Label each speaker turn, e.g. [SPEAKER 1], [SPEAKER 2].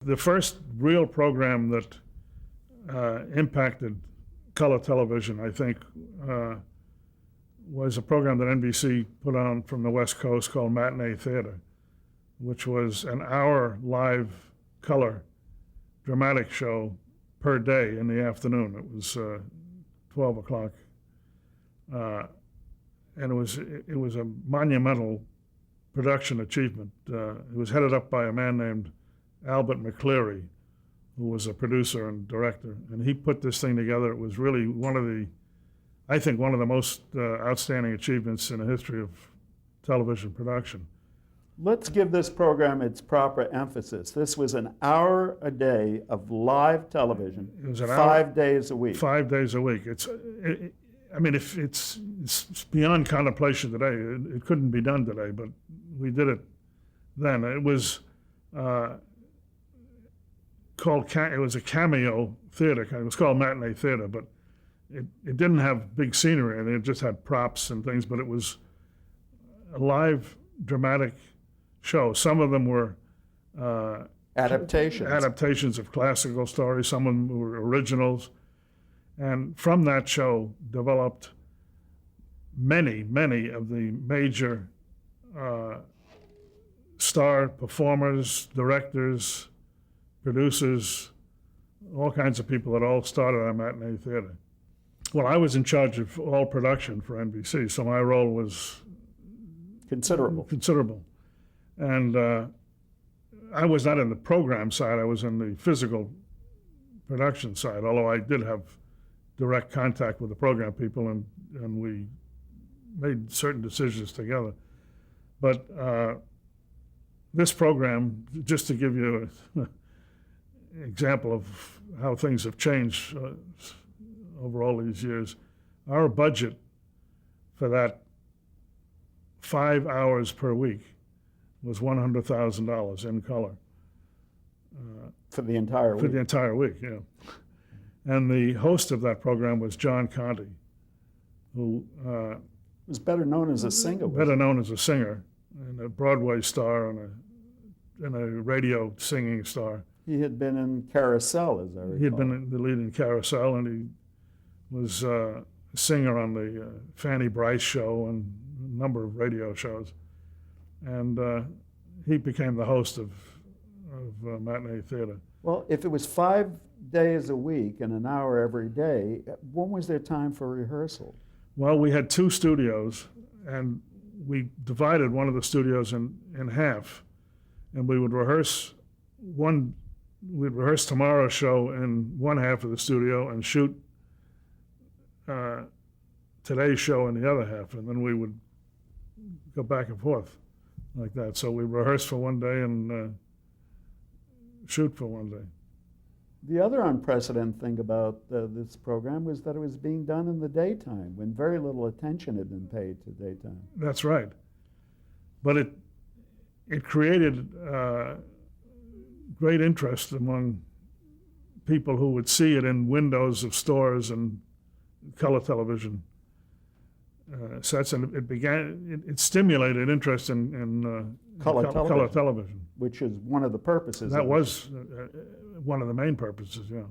[SPEAKER 1] The first real program that impacted color television, I think, was a program that NBC put on from the West Coast called Matinee Theater, which was an hour live color dramatic show per day in the afternoon. It was 12 o'clock. And it was a monumental production achievement. It was headed up by a man named Albert McCleary, who was a producer and director, and he put this thing together. It was really one of the most outstanding achievements in the history of television production.
[SPEAKER 2] Let's give this program its proper emphasis. This was an hour a day of live television,
[SPEAKER 1] It was an
[SPEAKER 2] 5 days a week.
[SPEAKER 1] 5 days a week. It's beyond contemplation today. It couldn't be done today, but we did it then. It was it was a cameo theater. It was called Matinee Theater, but it didn't have big scenery, and it just had props and things, but it was a live dramatic show. Some of them were adaptations of classical stories. Some of them were originals. And from that show developed many, many of the major star performers, directors, producers, all kinds of people that all started on Matinee Theater. Well, I was in charge of all production for NBC, so my role was considerable. And I was not in the program side, I was in the physical production side, although I did have direct contact with the program people, and we made certain decisions together. But this program, just to give you an example of how things have changed over all these years, our budget for that 5 hours per week was $100,000 in color.
[SPEAKER 2] For the entire week?
[SPEAKER 1] For the entire week, yeah. And the host of that program was John Conte, who
[SPEAKER 2] was better known as a singer.
[SPEAKER 1] Better known as a singer, and a Broadway star, and a radio singing star.
[SPEAKER 2] He had been in Carousel, as I recall.
[SPEAKER 1] He had been the lead in Carousel, and he was a singer on the Fanny Bryce show and a number of radio shows. And he became the host of Matinee Theater.
[SPEAKER 2] Well, if it was 5 days a week and an hour every day, when was there time for rehearsal?
[SPEAKER 1] Well, we had 2 studios, and we divided one of the studios in half, and we would rehearse tomorrow's show in one half of the studio and shoot today's show in the other half, and then we would go back and forth like that. So we rehearsed for one day and shoot for one day.
[SPEAKER 2] The other unprecedented thing about this program was that it was being done in the daytime, when very little attention had been paid to daytime.
[SPEAKER 1] That's right. But it created great interest among people who would see it in windows of stores and color television sets, and it stimulated interest in color television.
[SPEAKER 2] Which is one of the purposes.
[SPEAKER 1] That was one of the main purposes, yeah.